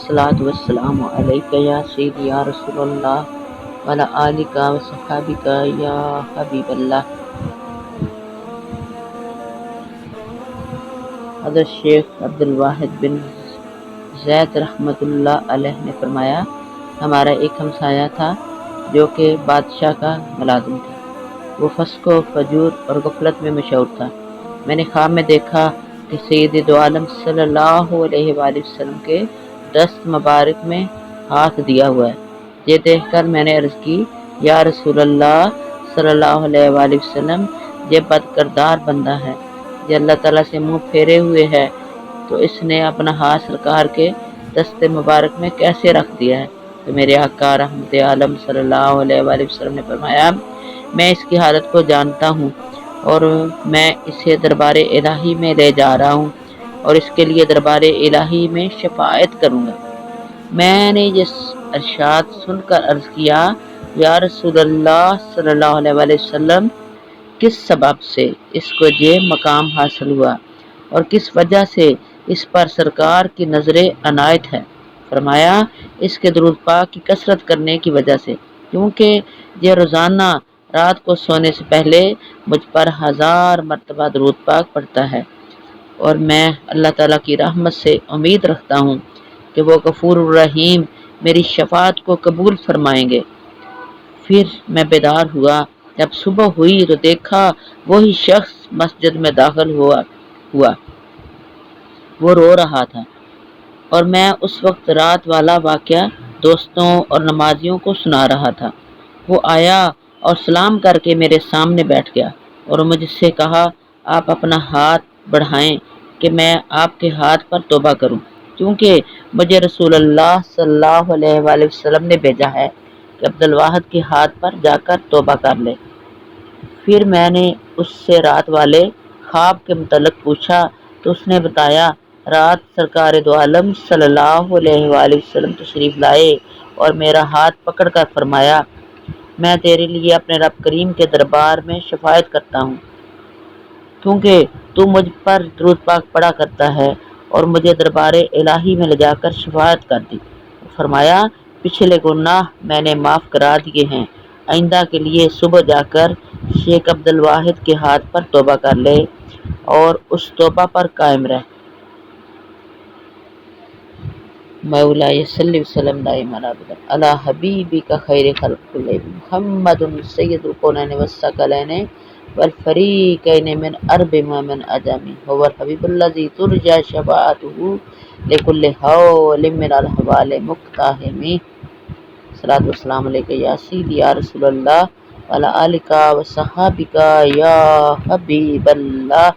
अस्सलातु वस्सलामु अलैका या सय्यदी या रसूल अल्लाह व अला आलिका व सहाबिका या हबीब अल्लाह। हज़रत शेख अब्दुल वाहिद बिन ज़ैद रहमतुल्लाह अलैह ने फरमाया, हमारा एक हमसाया था जो कि बादशाह का मुलाजिम था। वो फस्को फजूर और गफलत में मशहूर था। मैंने ख्वाब में देखा कि सैयद दो आलम सल्लल्लाहु अलैहि वसल्लम के दस्त मुबारक में हाथ दिया हुआ है। ये देखकर मैंने अर्ज़ की, या रसूल अल्लाह सल्लल्लाहु अलैहि वसल्लम, ये बदकिरदार बंदा है, ये अल्लाह ताला से मुंह फेरे हुए है, तो इसने अपना हाथ सरकार के दस्ते मुबारक में कैसे रख दिया है? तो मेरे आका रहमत आलम सल्लल्लाहु अलैहि वसल्लम ने फरमाया, मैं इसकी हालत को जानता हूँ और मैं इसे दरबार इलाही में ले जा रहा हूँ और इसके लिए दरबार इलाही में शफाअत करूँगा। मैंने ये इरशाद सुनकर अर्ज़ किया, या रसूल अल्लाह सल्लल्लाहु अलैहि वसल्लम, किस सबब से इसको ये मकाम हासिल हुआ और किस वजह से इस पर सरकार की नज़र अनायत है? फरमाया, इसके दुरूद पाक की कसरत करने की वजह से, क्योंकि ये रोज़ाना रात को सोने से पहले मुझ पर 1000 मरतबा दुरूद पाक पढ़ता है और मैं अल्लाह ताला की रहमत से उम्मीद रखता हूँ कि वो गफूर रहीम मेरी शफाअत को कबूल फरमाएंगे। फिर मैं बेदार हुआ। जब सुबह हुई तो देखा वही शख्स मस्जिद में दाखिल हुआ वो रो रहा था और मैं उस वक्त रात वाला वाक़या दोस्तों और नमाजियों को सुना रहा था। वो आया और सलाम करके मेरे सामने बैठ गया और मुझसे कहा, आप अपना हाथ बढ़ाएं कि मैं आपके हाथ पर तौबा करूं, क्योंकि मुझे रसूल अल्लाह सल्लल्लाहु अलैहि वसल्लम ने भेजा है कि अब्दुल वाहिद के हाथ पर जाकर तौबा कर ले। फिर मैंने उससे रात वाले ख्वाब के मुतल्लिक़ पूछा तो उसने बताया, रात सरकार दो आलम सल्लल्लाहु अलैहि वसल्लम तशरीफ़ लाए और मेरा हाथ पकड़कर फरमाया, मैं तेरे लिए अपने रब करीम के दरबार में शफाअत करता हूँ, क्योंकि तू मुझ पर दुरूद पाक पढ़ा करता है और मुझे दरबार इलाही में ले जाकर शफाअत कर दी। फरमाया, पिछले गुनाह मैंने माफ़ करा दिए हैं, आइंदा के लिए सुबह जाकर शेख अब्दुल वाहिद के हाथ पर तौबा कर ले और उस तौबा पर कायम रह। मौलाए सल्लि वसल्लम दाइमन अला हबीबिका खैर खल्क़िल्लाह मुहम्मदुन सय्यदुल कौनैन वस्सक़लैन वल फ़रीक़ैन मिन अरबि व मिन अजमी हुवल हबीबुल्लज़ी तुरजा शफ़ाअतुहु लिकुल्लि हौलिन मिनल अहवालि मुक़्तहिमी। सलातु वस्सलामु अलैका या सय्यदी या रसूल अल्लाह व अला आलिका व सहाबिका या हबीब अल्लाह।